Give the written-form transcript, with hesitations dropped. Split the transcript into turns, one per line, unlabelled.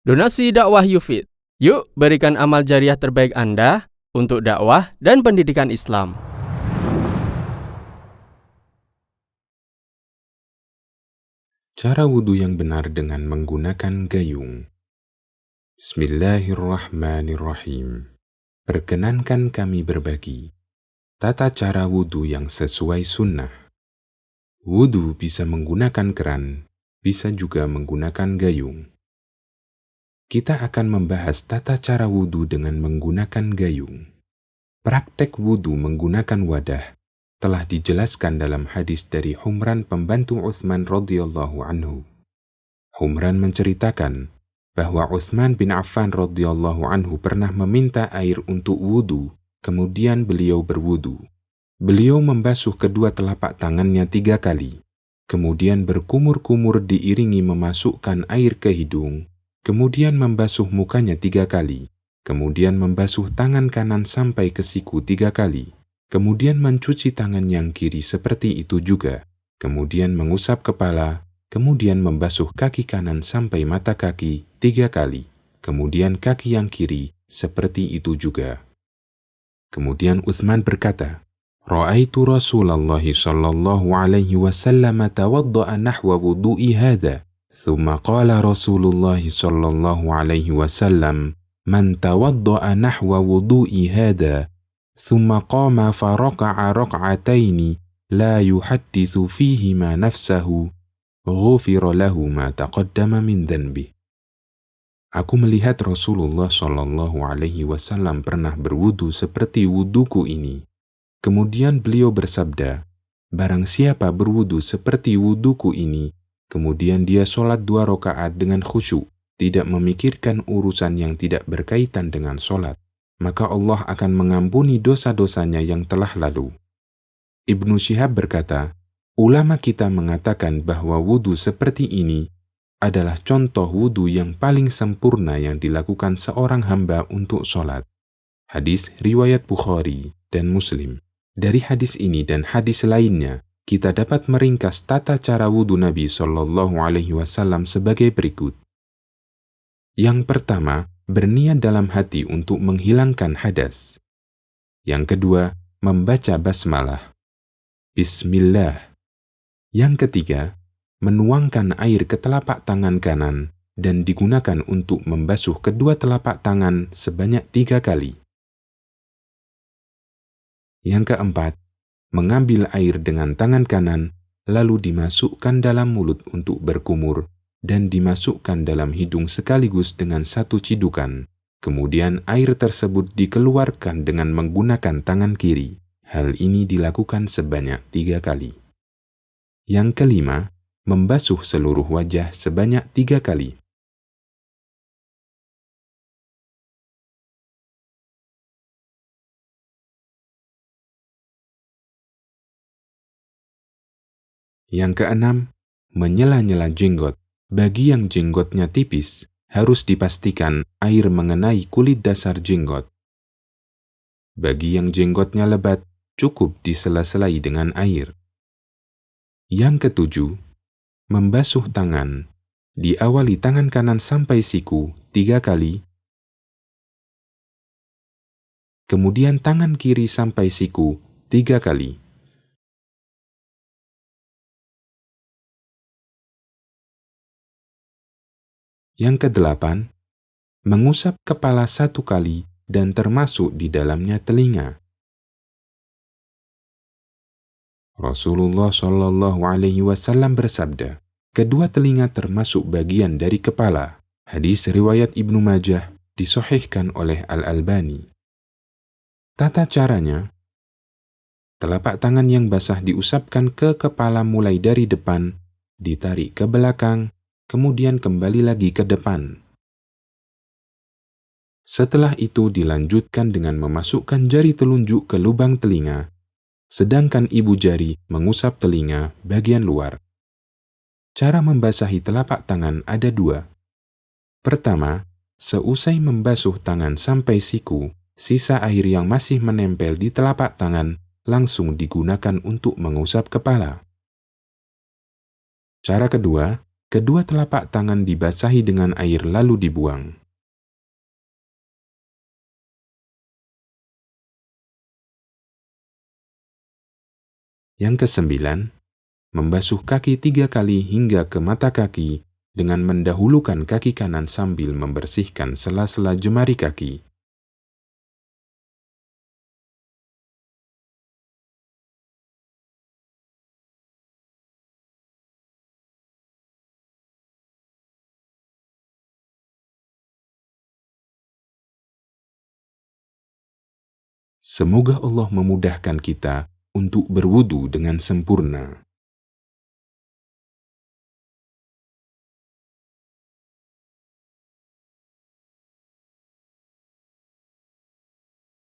Donasi dakwah Yufid. Yuk berikan amal jariah terbaik Anda untuk dakwah dan pendidikan Islam.
Cara wudhu yang benar dengan menggunakan gayung. Bismillahirrahmanirrahim. Perkenankan kami berbagi tata cara wudhu yang sesuai sunnah. Wudhu bisa menggunakan keran, bisa juga menggunakan gayung. Kita akan membahas tata cara wudhu dengan menggunakan gayung. Praktek wudhu menggunakan wadah telah dijelaskan dalam hadis dari Humran pembantu Utsman radhiyallahu anhu. Humran menceritakan bahwa Utsman bin Affan radhiyallahu anhu pernah meminta air untuk wudhu, kemudian beliau berwudhu. Beliau membasuh kedua telapak tangannya 3 kali, kemudian berkumur-kumur diiringi memasukkan air ke hidung, kemudian membasuh mukanya 3 kali, kemudian membasuh tangan kanan sampai ke siku 3 kali, kemudian mencuci tangan yang kiri seperti itu juga, kemudian mengusap kepala, kemudian membasuh kaki kanan sampai mata kaki 3 kali, kemudian kaki yang kiri seperti itu juga. Kemudian Utsman berkata, "Ra'aitu Rasulullah sallallahu alaihi wasallam tawadda'a nahwa wudu'i hadha." Thumma qala Rasulullah sallallahu alaihi wasallam, "Man tawadda'a nahwa wudu'i hadha." Thumma qama faraka'a rak'ataini la yuhaddithu fihima nafsahu. Ghufira lahu ma taqaddama min dhanbih. Aku melihat Rasulullah sallallahu alaihi wasallam pernah berwudu seperti wuduku ini. Kemudian beliau bersabda, "Barang siapa berwudu seperti wuduku ini, kemudian dia sholat 2 rakaat dengan khusyuk, tidak memikirkan urusan yang tidak berkaitan dengan sholat, maka Allah akan mengampuni dosa-dosanya yang telah lalu." Ibnu Syihab berkata, ulama kita mengatakan bahwa wudhu seperti ini adalah contoh wudhu yang paling sempurna yang dilakukan seorang hamba untuk sholat. Hadis riwayat Bukhari dan Muslim. Dari hadis ini dan hadis lainnya, kita dapat meringkas tata cara wudhu Nabi Shallallahu Alaihi Wasallam sebagai berikut. Yang pertama, berniat dalam hati untuk menghilangkan hadas. Yang kedua, membaca basmalah. Bismillah. Yang ketiga, menuangkan air ke telapak tangan kanan dan digunakan untuk membasuh kedua telapak tangan sebanyak 3 kali. Yang keempat, mengambil air dengan tangan kanan lalu dimasukkan dalam mulut untuk berkumur dan dimasukkan dalam hidung sekaligus dengan 1 cidukan. Kemudian air tersebut dikeluarkan dengan menggunakan tangan kiri. Hal ini dilakukan sebanyak 3 kali. Yang kelima, membasuh seluruh wajah sebanyak 3 kali. Yang keenam, menyela-nyela jenggot. Bagi yang jenggotnya tipis, harus dipastikan air mengenai kulit dasar jenggot. Bagi yang jenggotnya lebat, cukup disela-selai dengan air. Yang ketujuh, membasuh tangan. Diawali tangan kanan sampai siku 3 kali, kemudian tangan kiri sampai siku 3 kali. Yang kedelapan, mengusap kepala 1 kali dan termasuk di dalamnya telinga. Rasulullah Shallallahu Alaihi Wasallam bersabda, kedua telinga termasuk bagian dari kepala. Hadis riwayat Ibnu Majah disahihkan oleh Al-Albani. Tata caranya, telapak tangan yang basah diusapkan ke kepala mulai dari depan, ditarik ke belakang, kemudian kembali lagi ke depan. Setelah itu dilanjutkan dengan memasukkan jari telunjuk ke lubang telinga, sedangkan ibu jari mengusap telinga bagian luar. Cara membasahi telapak tangan ada 2. Pertama, seusai membasuh tangan sampai siku, sisa air yang masih menempel di telapak tangan langsung digunakan untuk mengusap kepala. Cara kedua, kedua telapak tangan dibasahi dengan air lalu dibuang. Yang kesembilan, membasuh kaki 3 kali hingga ke mata kaki dengan mendahulukan kaki kanan sambil membersihkan sela-sela jemari kaki. Semoga Allah memudahkan kita untuk berwudu dengan sempurna.